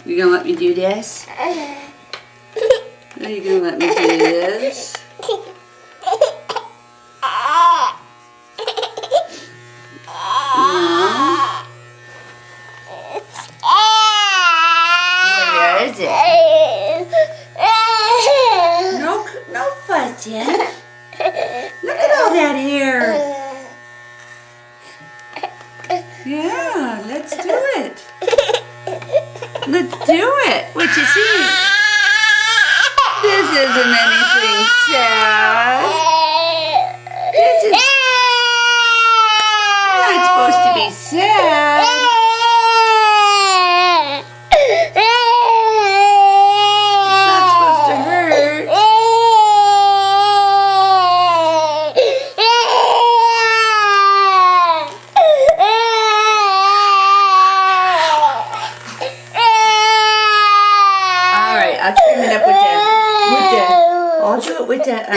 You gonna let me do this? Are you gonna let me do this? Where is it? No fussing. Look at all that hair. Yeah, let's do it. Let's do it. What you see? This isn't anything sad. This is not supposed to be sad. It's not supposed to hurt. All right, I'll trim it up with that. I'll do it with that.